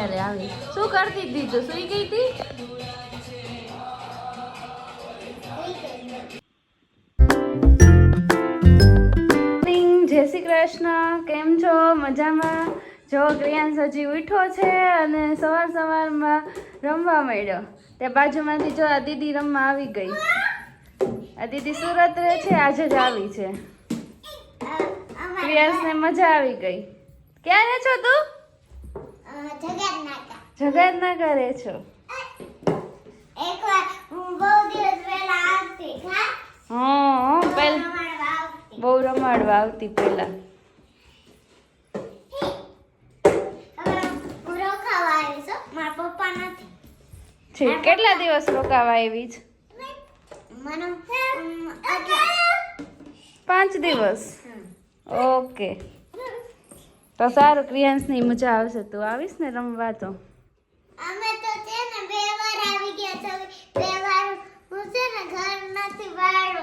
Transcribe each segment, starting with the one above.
ત્યારે આવી. શું કરતી હતી તું? સુઈ ગઈ હતી? જય શ્રી કૃષ્ણ. કેમ છો? મજામાં? જો ક્રિયાંશ હજી ઉઠ્યો છે અને સવારમાં રમવા માંડ્યો. ત્યાં બાજુમાંથી જો આ દીદી રમવા આવી ગઈ. આ દીદી સુરત રહે છે, આજે જ આવી છે. ક્રિયાંશને મજા આવી ગઈ. ક્યાં રહે છો તું? જગતનગર રહે છો. હા, બહુ રમાડવા આવતી પેલા. કેટલા દિવસ રોકાવા આવી છે? 5 દિવસ. ઓકે, તો સારું. ક્રિયાંશની મજા આવશે. તું આવીશ ને રમવા તો? અમે તો છે ને 2 વાર આવી ગયા છે. 2 વાર હું છે ને ઘર નથી વાળો.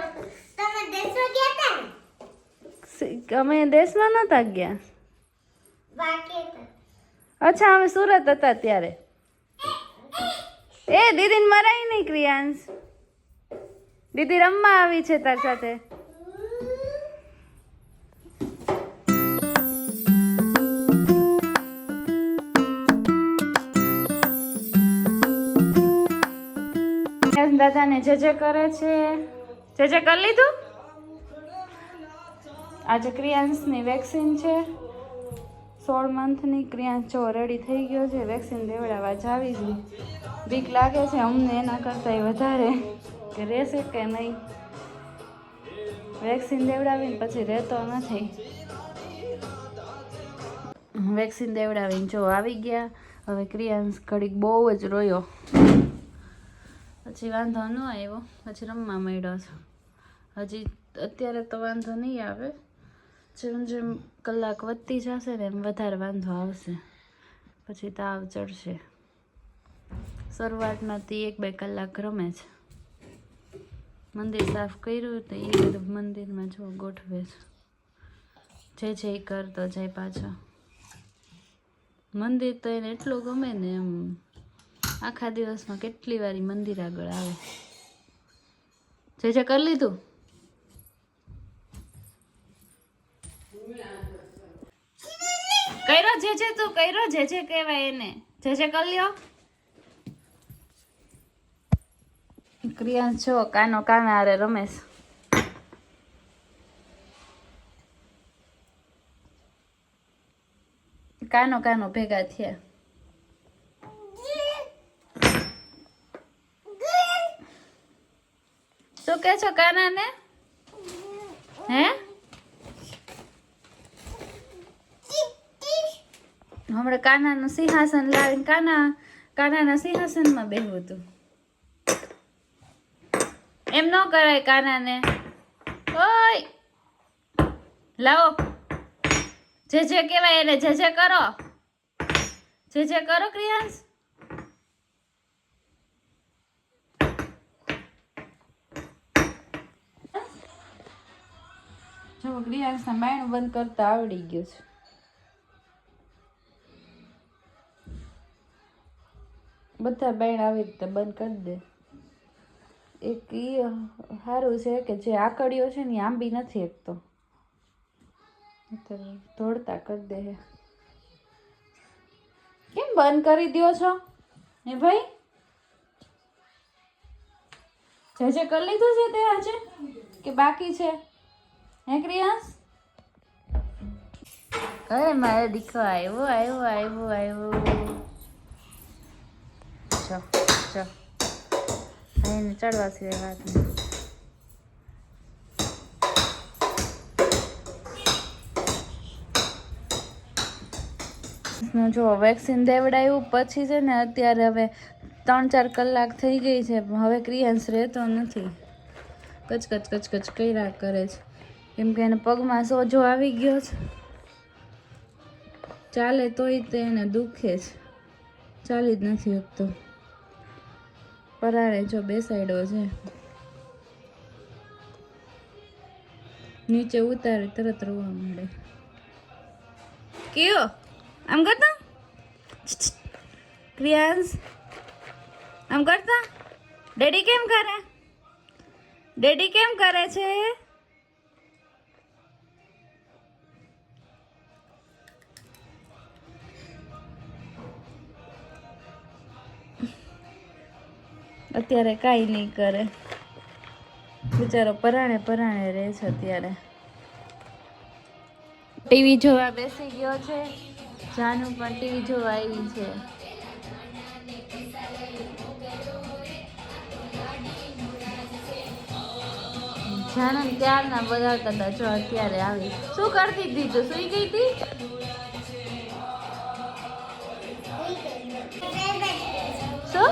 તમે દેશમાં ગયા હતા ને? અમે દેશમાં નતા ગયા. બાકી હતા. અચ્છા, અમે સુરત હતા ત્યારે. એ દીદીને મરાય નહીં ક્રિયાંશ. દીદી રમવા આવી છે તાર સાથે. દાદાને જજે કરે છે. જજે કરી લીધું? આજે ક્રિયાંશની વેક્સિન છે 16 મંથની. ક્રિયાંશ જો રેડી થઈ ગયો છે. વેક્સિન દેવડાવવા જાવી છે. બીક લાગે છે અમને એના કરતાં વધારે કે રહેશે કે નહીં. વેક્સિન દેવડાવીને પછી રહેતો નથી. વેક્સિન દેવડાવીને જો આવી ગયા. હવે ક્રિયાંશ ઘડીક બહુ જ રોયો. પછી વાંધો ન આવ્યો. પછી રમવા માંડ્યો છે. હજી અત્યારે તો વાંધો નહીં આવે. જેમ જેમ કલાક વધતી જશે ને એમ વધારે વાંધો આવશે. પછી તાવ ચડશે. શરૂઆતમાં તે 1-2 કલાક રમે છે. મંદિર સાફ કર્યું તો એ બધું મંદિરમાં જો ગોઠવે છે. જય કરતો જાય પાછો. મંદિર તો એને એટલું ગમે ને એમ. આખા દિવસમાં કેટલી વાર મંદિર આગળ આવે. જે કરી લીધું? કર્યો જે તું કર્યો જે કહેવાય એને. જે કરી લ્યો. ક્રિયાંશ જો કાનો કાના હારે રમેશ. કાનો ભેગા થયા. શું કે છો કાનાને? હે, હમણાં કાનાનું સિંહાસન લાવીને કાનાના સિંહાસનમાં બેહવું હતું. એમ ન કરાય કાનાને. ઓય લાવો. જે કહેવાય એને જે કરો. જે કરો ક્રિયાંશ. જો ક્રિયાંશના બાયણું બંધ કરતા આવડી ગયું છે. બધા બાયણ આવી રીતે બંધ કરી દે. એક ઈ સારું છે કે જે આકડીઓ છે ને આંબી નથી એક તો દોડતા કરી દે. કેમ બંધ કરી દો છો હે ભાઈ? જે કરી લીધું છે તે આજે કે બાકી છે? હે ક્રિયાંશ? અરે મારે દીકરો આવ્યો. ચો એને ચડવા સિવાય વાત નહીં. જો વેક્સિન દેવડાવ્યું પછી છે ને અત્યારે હવે 3-4 કલાક થઈ ગઈ છે. હવે ક્રિયાંશ રહેતો નથી. કચકચ કર્યા કરે છે. કેમ કે એને પગમાં સોજો આવી ગયો છે. ચાલે તોય તે એને દુખે છે. ચાલી જ નથી શકતો. પરાણે જો બેસાડ્યો છે. નીચે ઉતારે તરત રોવા માંડે. કયો આમ કરતો ક્રિયાંશ આમ કરતા ડેડી કેમ કરે ડેડી કેમ કરે છે અત્યારે કાંઈ નહીં કરે બિચારો પરાણે પરાણે રહે છે અત્યારે ટીવી જોવા બેસી ગયો છે જાનુ પણ ટીવી જોવા આવી છે જાનુ ત્યારના બધા કરતા જો અત્યારે આવી શું કરતી હતી તું સુઈ ગઈ હતી શું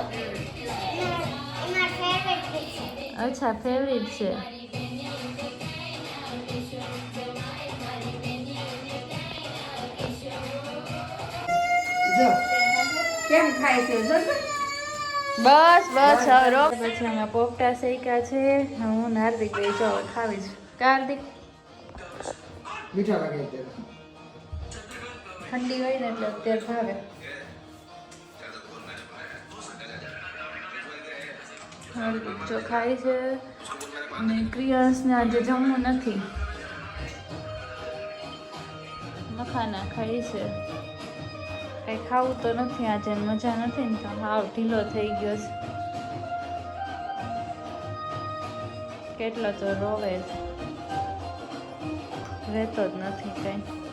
અચ્છા ફેવરિટ છે જો કેમ ખાય છે જો તો. બસ બસ હવે રો પછી અમે પોપટા શેક્યા છે હું ને હાર્દિક ભાઈ જો હવે ખાવી છે કાર્તિક મીઠા લાગે છે ઠંડી હોય ને એટલે અત્યારે ભાવે હાર્દિક જો ખાય છે અને ક્રિયાંશને આજે જમવું નથી મખાના ખાય છે કંઈ ખાવું તો નથી આજે મજા નથી ને તો હાવ ઢીલો થઈ ગયો છે કેટલો તો રોવે છે રહેતો જ નથી કંઈ